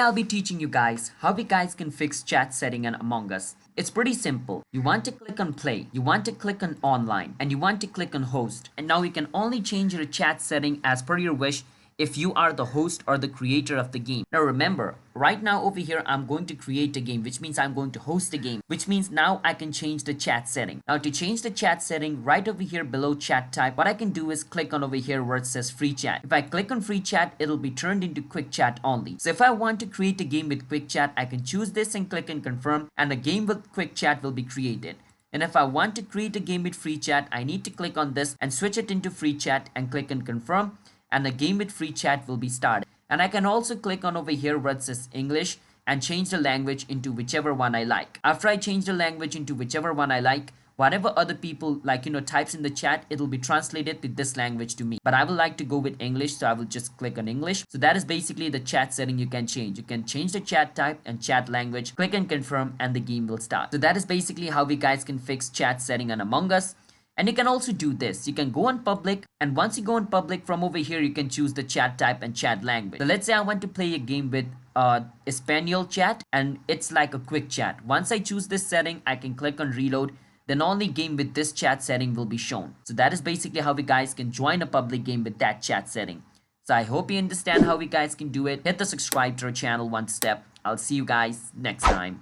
I'll be teaching you guys how we guys can fix chat setting in Among Us. It's pretty simple. You want to click on play, you want to click on online, and you want to click on host. And now you can only change your chat setting as per your wish if you are the host or the creator of the game. Now remember, right now over here I'm going to create a game, which means I'm going to host a game, which means now I can change the chat setting. Now to change the chat setting, right over here below chat type, what I can do is click on over here where it says free chat. If I click on free chat, it'll be turned into quick chat only. So if I want to create a game with quick chat, I can choose this and click and confirm, and a game with quick chat will be created. And if I want to create a game with free chat, I need to click on this and switch it into free chat and click and confirm, and a game with free chat will be started. And I can also click on over here where it says English and change the language into whichever one I like. After I change the language into whichever one I like, whatever other people types in the chat, it'll be translated to this language to me. But I would like to go with English, so I will just click on English. So that is basically the chat setting you can change. You can change the chat type and chat language, click and confirm, and the game will start. So that is basically how we guys can fix chat setting on Among Us. And you can also do this. You can go on public, and once you go on public, from over here you can choose the chat type and chat language. So let's say I want to play a game with Espanol chat, and it's like a quick chat. Once I choose this setting, I can click on reload. Then only game with this chat setting will be shown. So that is basically how we guys can join a public game with that chat setting. So I hope you understand how we guys can do it. Hit the subscribe to our channel one step. I'll see you guys next time.